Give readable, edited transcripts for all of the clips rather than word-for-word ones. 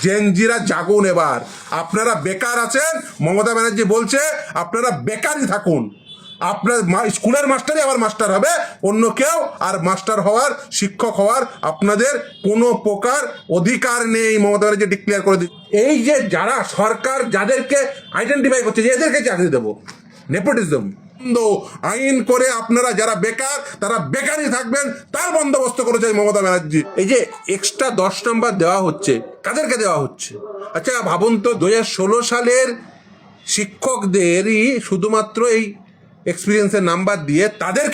জেনজিরা জাগুন এবার। আপনারা বেকার আছেন, মমতা ব্যানার্জি বলছে আপনারা বেকারই থাকুন। আপনার স্কুলের মাস্টারই আবার মাস্টার হবে, অন্য কেউ আর মাস্টার হওয়ার, শিক্ষক হওয়ার আপনাদের কোনো প্রকার অধিকার নেই। মমতা ব্যানার্জি ডিক্লেয়ার করে দিচ্ছে। এই যে যারা সরকার যাদেরকে আইডেন্টিফাই করছে যে এদেরকে চাকরি দেবো, নেপোটিজম আইন করে আপনারা যারা বেকার তারা বেকারই থাকবেন, তার বন্দোবস্ত করেছে মমতা ব্যানার্জি। এই যে এক্সট্রা 10 নম্বর দেওয়া হচ্ছে, কাদেরকে দেওয়া হচ্ছে? আচ্ছা ভাবুন তো, 2016 সালের শিক্ষকদেরই শুধুমাত্র এই এক্সপিরিয়েন্সের নাম্বার দিয়ে তাদের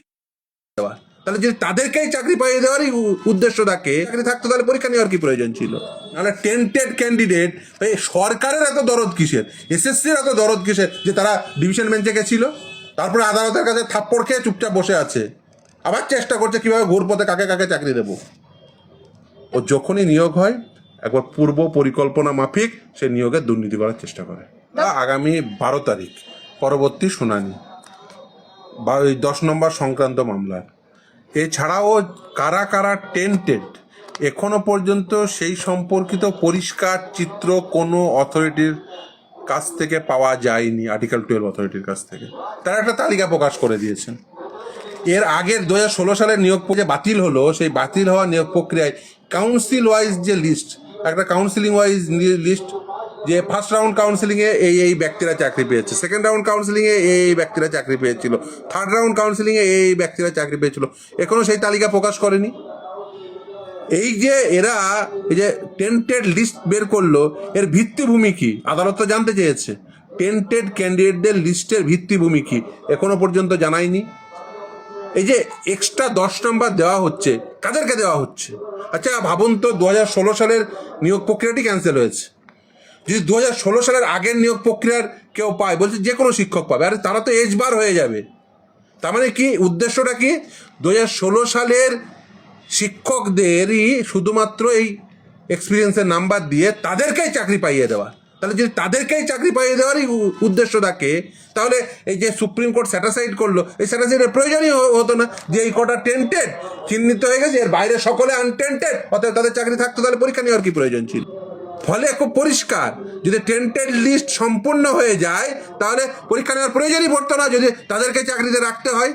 দেওয়া, তাহলে যদি তাদেরকেই চাকরি পাইয়ে দেওয়ারই উদ্দেশ্য থাকে, চাকরি থাকতো তাহলে পরীক্ষা নেওয়ার কি প্রয়োজন ছিল? নাহলে টেন্টেড ক্যান্ডিডেট, সরকারের এত দরদ কিসের, এসএসসির এত দরদ কিসের যে তারা ডিভিশন বেঞ্চে গেছিল, তারপরে আদালতের কাছে থাপ্পড় খেয়ে চুপচাপ বসে আছে, আবার চেষ্টা করছে কিভাবে ঘুরপথে কাকে কাকে চাকরি দেব। ও যখনই নিয়োগ হয় একবার পূর্ব পরিকল্পনা মাফিক সে নিয়োগে দুর্নীতি করার চেষ্টা করে। আগামী 12 তারিখ পরবর্তী শুনানি বা ওই 10 নম্বর সংক্রান্ত মামলার। এছাড়াও কারা কারা টেন্টেড এখনো পর্যন্ত সেই সম্পর্কিত পরিষ্কার চিত্র কোনো অথরিটির কাছ থেকে পাওয়া যায়নি। আর্টিকেল 12 অথরিটির কাছ থেকে তারা একটা তালিকা প্রকাশ করে দিয়েছেন। এর আগের 2016 সালের নিয়োগ প্রক্রিয়া বাতিল হলো, সেই বাতিল হওয়া নিয়োগ প্রক্রিয়ায় কাউন্সিল ওয়াইজ যে লিস্ট, একটা কাউন্সিলিং ওয়াইজ লিস্ট, যে ফার্স্ট রাউন্ড কাউন্সিলিংয়ে এই ব্যক্তিরা চাকরি পেয়েছে, সেকেন্ড রাউন্ড কাউন্সিলিংয়ে এই ব্যক্তিরা চাকরি পেয়েছিল, থার্ড রাউন্ড কাউন্সিলিংয়ে এই ব্যক্তিরা চাকরি পেয়েছিল, এখনও সেই তালিকা প্রকাশ করেনি। এই যে এরা এই যে টেন্টেড লিস্ট বের করলো, এর ভিত্তিভূমি কি আদালত তো জানতে চেয়েছে। টেন্টেড ক্যান্ডিডেটদের লিস্টের ভিত্তিভূমি কি এখনো পর্যন্ত জানায়নি। এই যে এক্সট্রা 10 নম্বর দেওয়া হচ্ছে, কাদেরকে দেওয়া হচ্ছে? আচ্ছা ভাবুন তো, 2016 সালের নিয়োগ প্রক্রিয়াটি ক্যান্সেল হয়েছে, যদি 2016 সালের আগের নিয়োগ প্রক্রিয়ার কেউ পায়, বলছে যে কোনো শিক্ষক পাবে, আরে তারা তো এজ বার হয়ে যাবে। তার মানে কি উদ্দেশ্যটা কি? 2016 সালের শিক্ষকদেরই শুধুমাত্র এই এক্সপিরিয়েন্সের নাম্বার দিয়ে তাদেরকেই চাকরি পাইয়ে দেওয়া, তাহলে যদি তাদেরকেই চাকরি পাইয়ে দেওয়ারই উদ্দেশ্য থাকে, তাহলে এই যে সুপ্রিম কোর্ট স্যাটাসাইড করলো, এই স্যাটাসাইডের প্রয়োজনই হতো না। যে এই কটা টেন্টেড চিহ্নিত হয়ে গেছে, এর বাইরে সকলে আনটেন্টেড, অতএব তাদের চাকরি থাকতো, তাহলে পরীক্ষা নেওয়ার কি প্রয়োজন ছিল? ফলে খুব পরিষ্কার, যদি টেন্টেড লিস্ট সম্পূর্ণ হয়ে যায় তাহলে পরীক্ষা নেওয়ার প্রয়োজনই পড়তো না, যদি তাদেরকে চাকরিতে রাখতে হয়।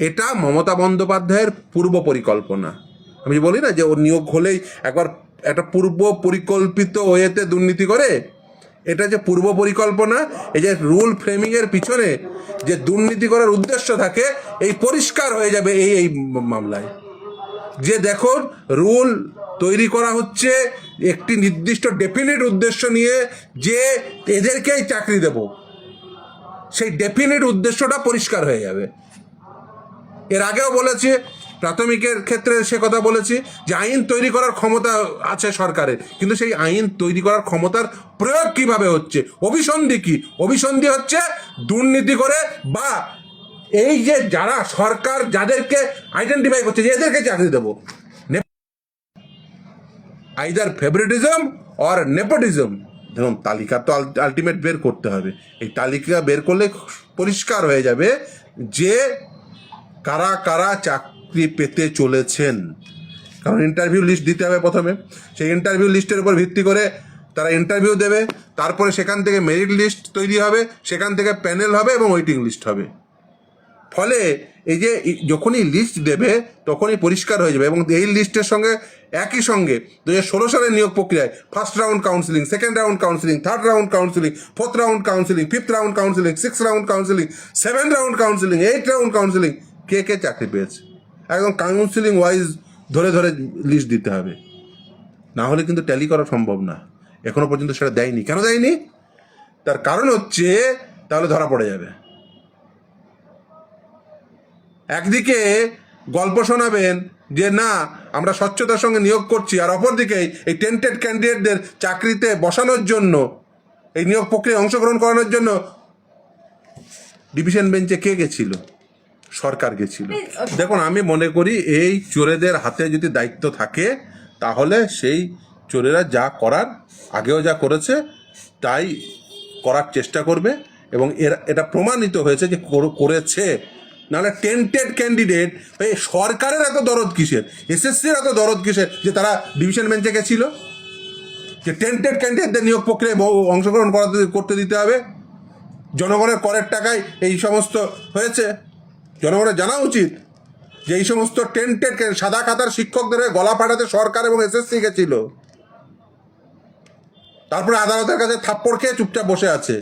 এটা মমতা বন্দ্যোপাধ্যায়ের পূর্ব পরিকল্পনা। আমি বলি না যে ওর নিয়োগ হলেই একবার একটা পূর্ব পরিকল্পিত ওয়েতে দুর্নীতি করে, এটা যে পূর্ব পরিকল্পনা, এই যে রুল ফ্রেমিংয়ের পিছনে যে দুর্নীতি করার উদ্দেশ্য থাকে, এই পরিষ্কার হয়ে যাবে এই মামলায়। যে দেখুন, রুল তৈরি করা হচ্ছে একটি নির্দিষ্ট ডেফিনিট উদ্দেশ্য নিয়ে, যে এদেরকেই চাকরি দেব, সেই ডেফিনিট উদ্দেশ্যটা পরিষ্কার হয়ে যাবে। এর আগেও বলেছি, প্রাথমিকের ক্ষেত্রে সে কথা বলেছি যে আইন তৈরি করার ক্ষমতা আছে সরকারের, কিন্তু সেই আইন তৈরি করার ক্ষমতার প্রয়োগ কিভাবে হচ্ছে, অভিসন্ধি কি? অভিসন্ধি হচ্ছে দুর্নীতি করে, বা এই যে যারা সরকার যাদেরকে আইডেন্টিফাই করছে যে এদেরকে চাকরি দেবো, আইদার ফেভারিটিজম অর নেপোটিজম। দেখুন, তালিকা তো আলটিমেট বের করতে হবে। এই তালিকা বের করলে পরিষ্কার হয়ে যাবে যে কারা কারা চাকরি পেতে চলেছেন। কারণ ইন্টারভিউ লিস্ট দিতে হবে প্রথমে, সেই ইন্টারভিউ লিস্টের উপর ভিত্তি করে তারা ইন্টারভিউ দেবে, তারপরে সেখান থেকে মেরিট লিস্ট তৈরি হবে, সেখান থেকে প্যানেল হবে এবং ওয়েটিং লিস্ট হবে। ফলে এই যে যখনই লিস্ট দেবে তখনই পরিষ্কার হয়ে যাবে। এবং এই লিস্টের সঙ্গে একই সঙ্গে 2016 সালের নিয়োগ প্রক্রিয়ায় first round counselling, second round counselling, third round counselling, fourth round counselling, fifth round counselling, six round counselling, 7 round counselling, 8 round counselling, কে কে চাকরি পেয়েছে একদম কাউন্সিলিং ওয়াইজ ধরে ধরে লিস্ট দিতে হবে। না হলে কিন্তু ট্যালি করা সম্ভব না। এখনো পর্যন্ত সেটা দেয়নি। কেন দেয়নি? তার কারণ হচ্ছে তাহলে ধরা পড়ে যাবে। একদিকে গল্প শোনাবেন যে না আমরা স্বচ্ছতার সঙ্গে নিয়োগ করছি, আর অপরদিকে এই টেন্টেড ক্যান্ডিডেটদের চাকরিতে বসানোর জন্য, এই নিয়োগ প্রক্রিয়ায় অংশগ্রহণ করানোর জন্য ডিভিশন বেঞ্চে কে গেছিল? সরকার গেছিল। দেখুন, আমি মনে করি এই চোরেদের হাতে যদি দায়িত্ব থাকে তাহলে সেই চোরেরা যা করার, আগেও যা করেছে তাই করার চেষ্টা করবে, এবং এটা প্রমাণিত হয়েছে যে করেছে। নাহলে টেন্টেড ক্যান্ডিডেট, এই সরকারের এত দরদ কিসের, এসএসসির এত দরদ কিসের যে তারা ডিভিশন বেঞ্চে গেছিল? যে টেন্টেড ক্যান্ডিডেটদের নিয়োগ প্রক্রিয়ায় অংশগ্রহণ করতে দিতে হবে। জনগণের করের টাকায় এই সমস্ত হয়েছে, জনগণের জানা উচিত যে এই সমস্ত টেন্টেড সাদা খাতার শিক্ষকদের গলা ফাটাতে সরকার এবং এসএসসি গেছিল, তারপরে আদালতের কাছে থাপ্পড় খেয়ে চুপচাপ বসে আছে,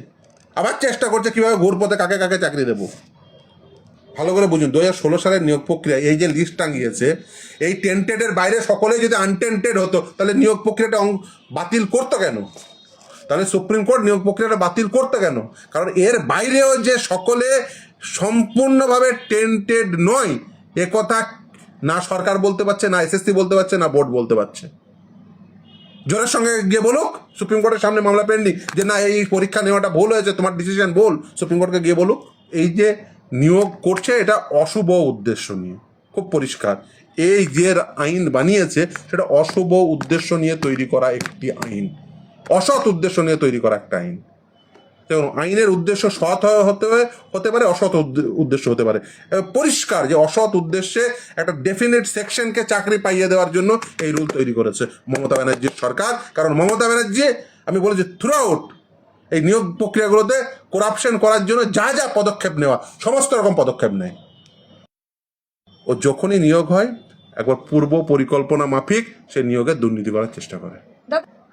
আবার চেষ্টা করছে কীভাবে ঘুরপথে কাকে কাকে চাকরি দেবো। ভালো করে বুঝুন, 2016 সালের নিয়োগ প্রক্রিয়া এই যে লিস্ট টাঙিয়েছে, এই টেন্টেডের বাইরে সকলেই যদি আনটেন্টেড হতো তাহলে নিয়োগ প্রক্রিয়াটা বাতিল করতো কেন? তাহলে সুপ্রিম কোর্ট নিয়োগ প্রক্রিয়াটা বাতিল করতো কেন? কারণ এর বাইরেও যে সকলে সম্পূর্ণভাবে টেন্টেড নয়, এ কথা না সরকার বলতে পারছে, না এসএসসি বলতে পারছে, না বোর্ড বলতে পারছে। জোরের সঙ্গে গিয়ে বলুক, সুপ্রিম কোর্টের সামনে মামলা পেন্ডিং, যে না এই পরীক্ষা নেওয়াটা ভুল হয়েছে, তোমার ডিসিশন ভুল, সুপ্রিম কোর্টকে গিয়ে বলুক। এই যে নিয়োগ করছে এটা অশুভ উদ্দেশ্য নিয়ে, খুব পরিষ্কার। এই যে আইন বানিয়েছে সেটা অশুভ উদ্দেশ্য নিয়ে তৈরি করা একটি আইন, অসৎ উদ্দেশ্য নিয়ে তৈরি করা একটা আইন। এবং আইনের উদ্দেশ্য সৎ হতে পারে, অসৎ উদ্দেশ্য হতে পারে। পরিষ্কার যে অসৎ উদ্দেশ্যে একটা ডেফিনেট সেকশনকে চাকরি পাইয়ে দেওয়ার জন্য এই রুল তৈরি করেছে মমতা ব্যানার্জির সরকার। কারণ মমতা ব্যানার্জি, আমি বলেছি থ্রু আউট এই নিয়োগ প্রক্রিয়াগুলোতে করাপশন করার জন্য যা যা পদক্ষেপ নেওয়া, সমস্ত রকম পদক্ষেপ নেয়। ও যখনই নিয়োগ হয় একবার পূর্ব পরিকল্পনা মাফিক সে নিয়োগে দুর্নীতি করার চেষ্টা করে।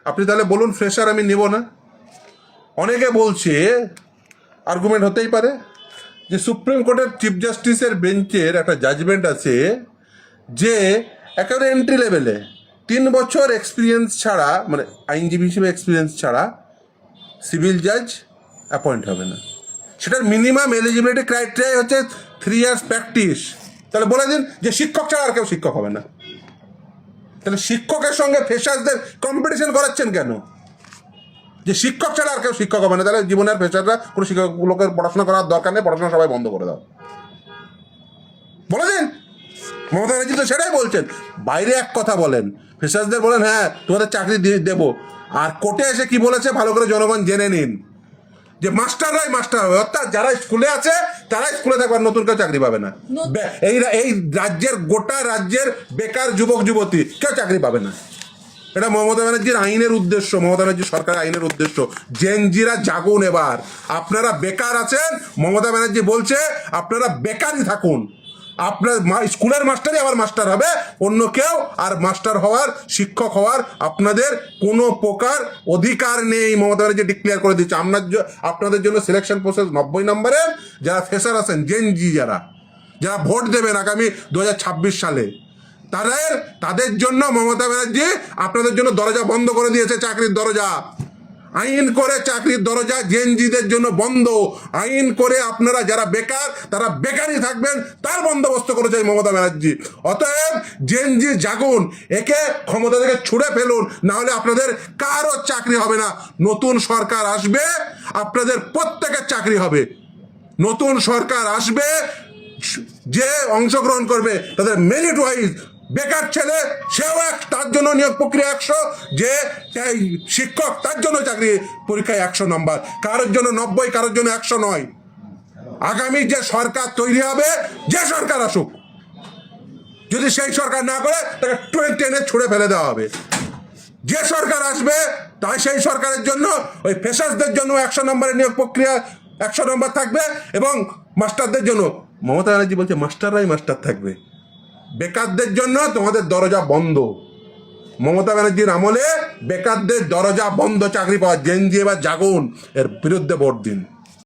আপনি তাহলে বলুন ফ্রেশার আমি নেব না। অনেকে বলছে, আর্গুমেন্ট হতেই পারে যে সুপ্রিম কোর্টের চিফ জাস্টিসের বেঞ্চের একটা জাজমেন্ট আছে যে একেবারে এন্ট্রি লেভেলে 3 বছর এক্সপিরিয়েন্স ছাড়া, মানে আইনজীবী হিসেবে এক্সপিরিয়েন্স ছাড়া সিভিল জাজ অ্যাপয়েন্ট হবে না। সেটার মিনিমাম এলিজিবিলিটি ক্রাইটেরিয়া হচ্ছে 3 ইয়ার্স প্র্যাকটিস। তাহলে বলে দিন যে শিক্ষক ছাড়া আর কেউ শিক্ষক হবে না। তাহলে শিক্ষকের সঙ্গে ফ্রেশারদের কম্পিটিশন করাচ্ছেন কেন? যে শিক্ষক ছাড়া আর কেউ শিক্ষক হবে না, তাহলে জীবনের ফ্রেশাররা কোনো শিক্ষকগুলোকে পড়াশোনা করার দরকার নেই, পড়াশোনা সবাই বন্ধ করে দাও, বলে দিন। মমতা ব্যানার্জি তো সেটাই বলছেন। বাইরে এক কথা বলেন, ফ্রেশারদের বলেন হ্যাঁ তোমাদের চাকরি দেবো, আর কোর্টে এসে কি বলেছে ভালো করে জনগণ জেনে নিন, যে মাস্টাররাই মাস্টার হবে, অর্থাৎ যারা স্কুলে আছে তারাই স্কুলে থাকবে, নতুন কেউ চাকরি পাবে না। এই রাজ্যের, গোটা রাজ্যের বেকার যুবক যুবতী কেউ চাকরি পাবে না। এটা মমতা ব্যানার্জির আইনের উদ্দেশ্য, মমতা ব্যানার্জি সরকারের আইনের উদ্দেশ্য। জেনজিরা জাগুন এবার, আপনারা বেকার আছেন, মমতা ব্যানার্জি বলছে আপনারা বেকারই থাকুন। আপনার স্কুলের মাস্টারই আবার মাস্টার হবে, অন্য কেউ আর মাস্টার হওয়ার, শিক্ষক হওয়ার আপনাদের কোনো প্রকার অধিকার নেই। মমতা ব্যানার্জি ডিক্লেয়ার করে দিচ্ছে আপনাদের জন্য সিলেকশন প্রসেস 90 নম্বরের। যারা ফ্রেশার আছেন, জেনজি যারা ভোট দেবেন আগামী 2026 সালে, তাদের জন্য মমতা ব্যানার্জি আপনাদের জন্য দরজা বন্ধ করে দিয়েছে, চাকরির দরজা। আইন করে চাকরির দরজা জেনজিদের জন্য বন্ধ। আইন করে আপনারা যারা বেকার তারা বেকারই থাকবেন, তার বন্দোবস্ত করেছে মমতা ব্যানার্জি। অতএব জেনজি জাগুন, একে ক্ষমতা থেকে ছুড়ে ফেলুন, না হলে আপনাদের কারো চাকরি হবে না। নতুন সরকার আসবে, আপনাদের প্রত্যেকের চাকরি হবে। নতুন সরকার আসবে, যে অংশগ্রহণ করবে তাদের মেরিট ওয়াইজ, বেকার ছেলে সেও তার জন্য নিয়োগ প্রক্রিয়া 100, যে শিক্ষক তার জন্য চাকরি পরীক্ষায় 100 নম্বর, কারোর জন্য 90, কারোর জন্য 100 নয়। আগামী যে সরকার তৈরি হবে, যে সরকার আসুক, যদি সেই সরকার না করে তাকে 2010 ছুড়ে ফেলে দেওয়া হবে। যে সরকার আসবে তাই সেই সরকারের জন্য ওই ফ্রেশার্সদের জন্য 100 নম্বরের নিয়োগ প্রক্রিয়া 100 নম্বর থাকবে, এবং মাস্টারদের জন্য মমতা ব্যানার্জি বলছে মাস্টাররাই মাস্টার থাকবে। বেকারদের জন্য তোমাদের দরজা বন্ধ। মমতা ব্যানার্জির আমলে বেকারদের দরজা বন্ধ চাকরি পাওয়া। জেনজি এবার জাগুন, এর বিরুদ্ধে ভোট দিন।